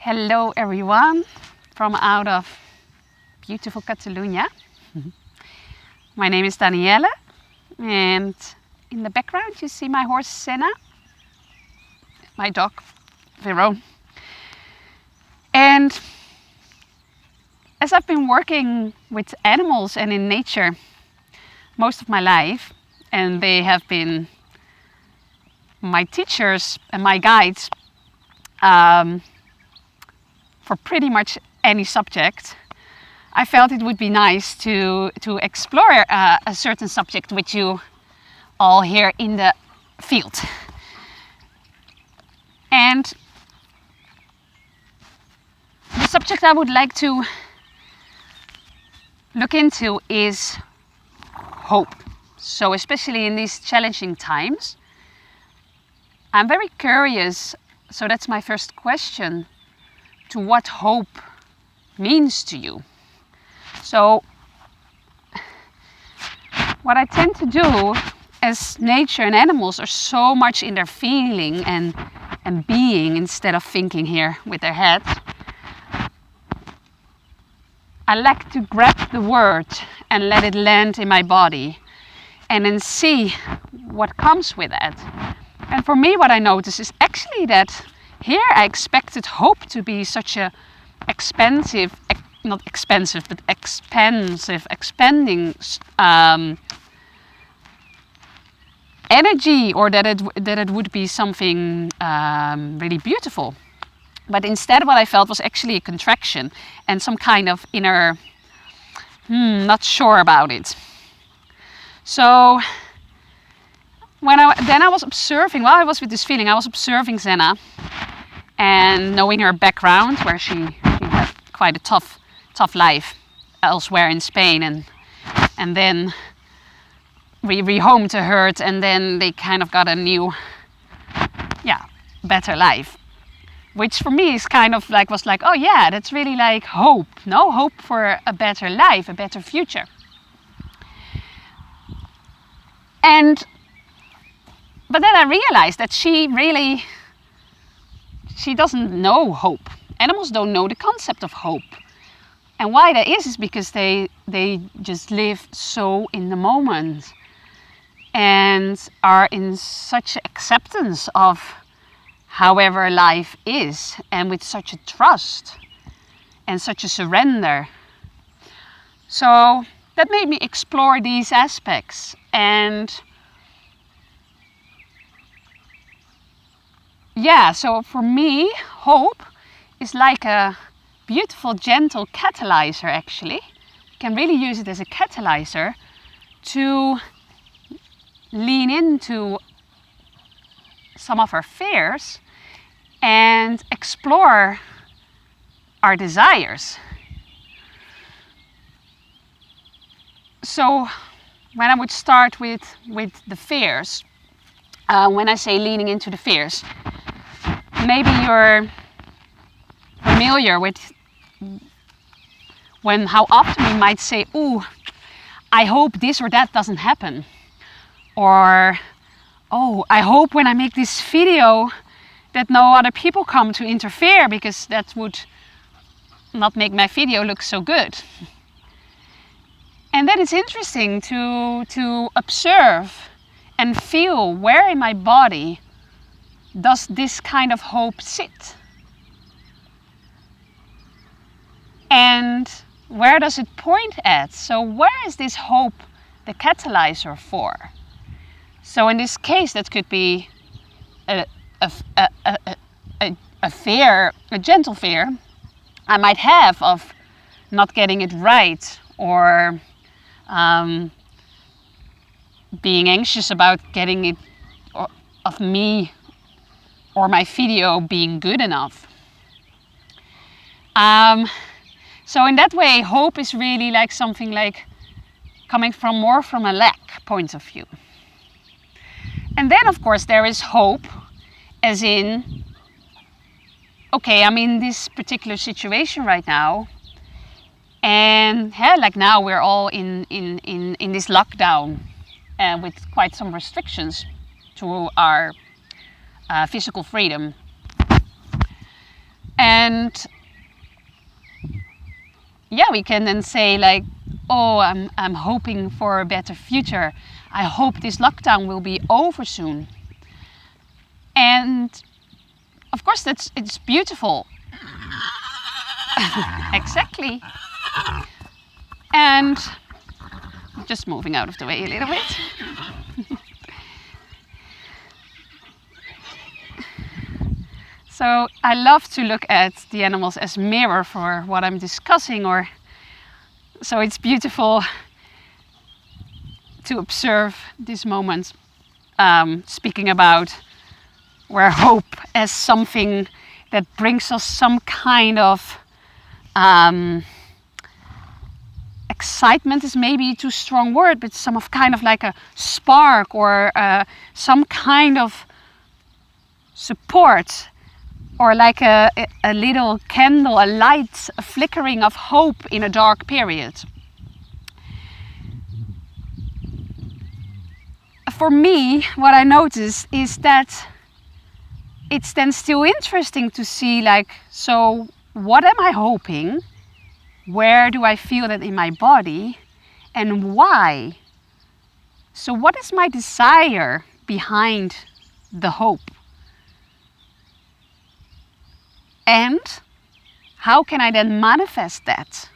Hello everyone from out of beautiful Catalonia. My name is Danielle and in the background you see my horse Senna, my dog Vero. And as I've been working with animals and in nature most of my life, and they have been my teachers and my guides for pretty much any subject, I felt it would be nice to explore a certain subject with you all here in the field. And the subject I would like to look into is hope. So especially in these challenging times, I'm very curious, so that's my first question, to what hope means to you. So what I tend to do, as nature and animals are so much in their feeling and being instead of thinking here with their head, I like to grab the word and let it land in my body and then see what comes with it. And for me, what I notice is actually that here I expected hope to be such a expanding energy, or that it would be something really beautiful. But instead what I felt was actually a contraction and some kind of inner, not sure about it. So then I was observing, while I was with this feeling, I was observing Senna and knowing her background, where she had quite a tough life elsewhere in Spain, and then we rehomed to herd, and then they kind of got a new, better life. Which for me is kind of like, was like, oh yeah, that's really like hope, no? Hope for a better life, a better future. But then I realized that she doesn't know hope. Animals don't know the concept of hope. And why that is because they just live so in the moment and are in such acceptance of however life is, and with such a trust and such a surrender. So that made me explore these aspects. And so for me, hope is like a beautiful, gentle catalyzer, actually. You can really use it as a catalyzer to lean into some of our fears and explore our desires. So when I would start with the fears, when I say leaning into the fears, maybe you're familiar with how often we might say, "Ooh, I hope this or that doesn't happen," or "Oh, I hope when I make this video that no other people come to interfere, because that would not make my video look so good." And then it's interesting to observe and feel where in my body does this kind of hope sit? And where does it point at? So where is this hope the catalyzer for? So in this case, that could be a fear, a gentle fear I might have of not getting it right, or being anxious about getting it, or of me or my video being good enough. So in that way, hope is really like something like coming more from a lack point of view. And then of course there is hope as in, okay, I'm in this particular situation right now, and like now we're all in this lockdown with quite some restrictions to our physical freedom. And yeah, we can then say like, oh, I'm hoping for a better future. I hope this lockdown will be over soon. And of course it's beautiful. Exactly. And just moving out of the way a little bit. So I love to look at the animals as mirror for what I'm discussing, so it's beautiful to observe this moment, speaking about where hope as something that brings us some kind of excitement is maybe a too strong word, but some of kind of like a spark or some kind of support, or like a little candle, a light, a flickering of hope in a dark period. For me, what I notice is that it's then still interesting to see like, so what am I hoping? Where do I feel that in my body? And why? So what is my desire behind the hope? And how can I then manifest that?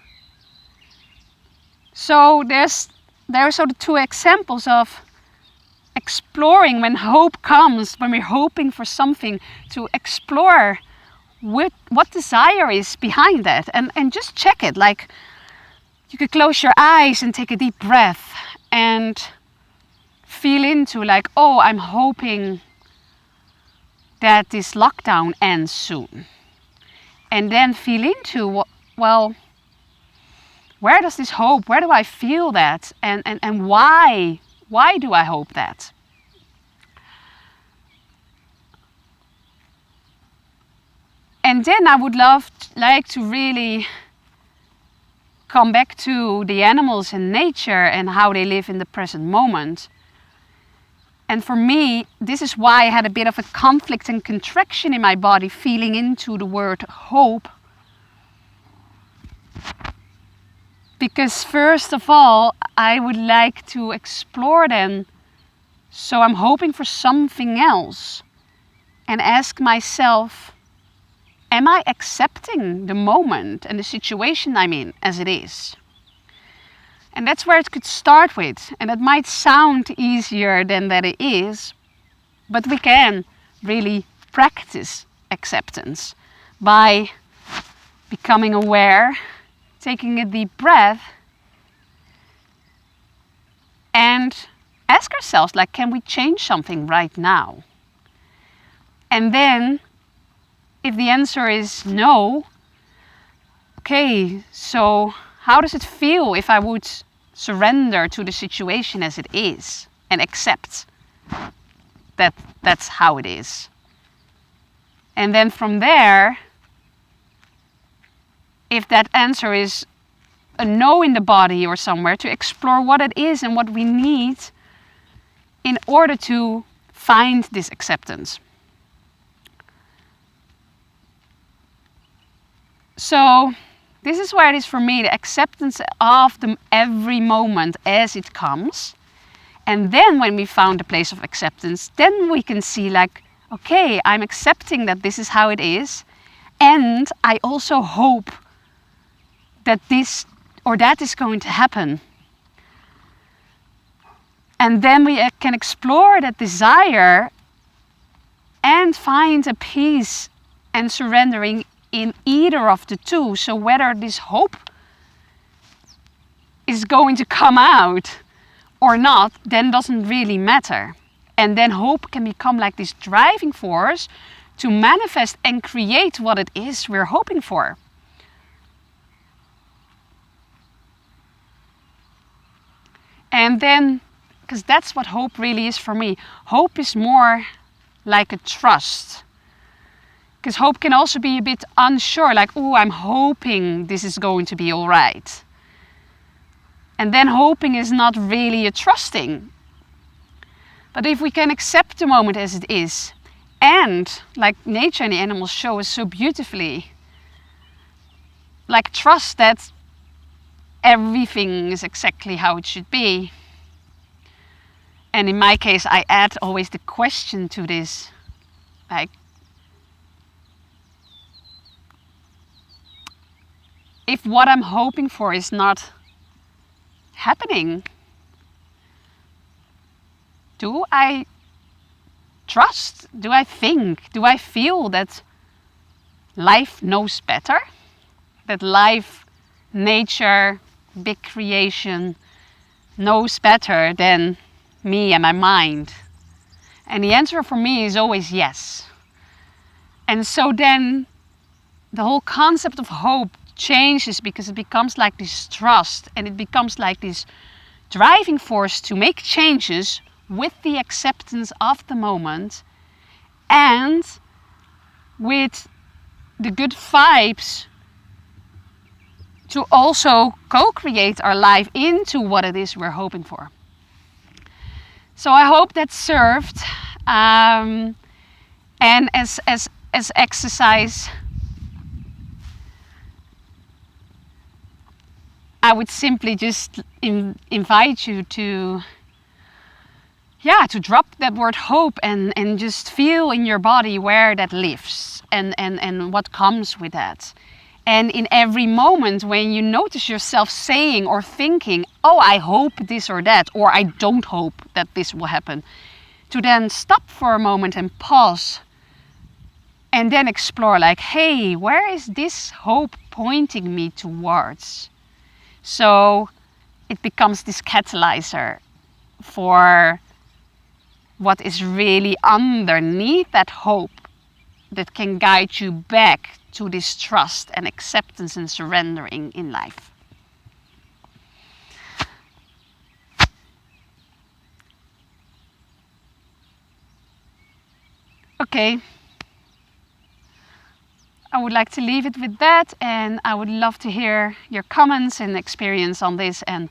So there are sort of two examples of exploring when hope comes, when we're hoping for something, to explore what desire is behind that, and just check it. Like, you could close your eyes and take a deep breath and feel into like, oh, I'm hoping that this lockdown ends soon. And then feel into, well, where does this hope, where do I feel that? And why? Why do I hope that? And then I would like to really come back to the animals and nature and how they live in the present moment. And for me, this is why I had a bit of a conflict and contraction in my body feeling into the word hope. Because first of all, I would like to explore then, so I'm hoping for something else, and ask myself, am I accepting the moment and the situation I'm in as it is? And that's where it could start with. And it might sound easier than that it is, but we can really practice acceptance by becoming aware, taking a deep breath, and ask ourselves, like, can we change something right now? And then, if the answer is no, okay, so how does it feel if I would surrender to the situation as it is and accept that that's how it is? And then from there, if that answer is a no in the body or somewhere, to explore what it is and what we need in order to find this acceptance. So this is where it is for me, the acceptance of every moment as it comes. And then when we found a place of acceptance, then we can see like, okay, I'm accepting that this is how it is. And I also hope that this or that is going to happen. And then we can explore that desire and find a peace and surrendering in either of the two. So whether this hope is going to come out or not, then doesn't really matter. And then hope can become like this driving force to manifest and create what it is we're hoping for. And then, because that's what hope really is for me. Hope is more like a trust. Because hope can also be a bit unsure, like, oh, I'm hoping this is going to be all right. And then hoping is not really a trusting. But if we can accept the moment as it is, and like nature and the animals show us so beautifully, like trust that everything is exactly how it should be. And in my case, I add always the question to this, like, if what I'm hoping for is not happening, do I trust? Do I think? Do I feel that life knows better? That life, nature, big creation knows better than me and my mind? And the answer for me is always yes. And so then the whole concept of hope changes, because it becomes like this trust, and it becomes like this driving force to make changes with the acceptance of the moment and with the good vibes to also co-create our life into what it is we're hoping for. So I hope that served. And as exercise, I would simply just invite you to drop that word hope and just feel in your body where that lives and what comes with that. And in every moment when you notice yourself saying or thinking, oh, I hope this or that, or I don't hope that this will happen, to then stop for a moment and pause and then explore, like, hey, where is this hope pointing me towards? So it becomes this catalyzer for what is really underneath that hope that can guide you back to this trust and acceptance and surrendering in life. Okay. I would like to leave it with that, and I would love to hear your comments and experience on this. And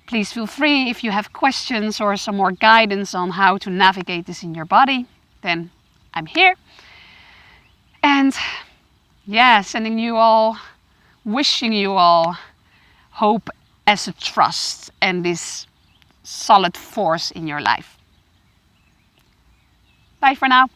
please feel free, if you have questions or some more guidance on how to navigate this in your body, then I'm here. And sending you all, wishing you all hope as a trust and this solid force in your life. Bye for now.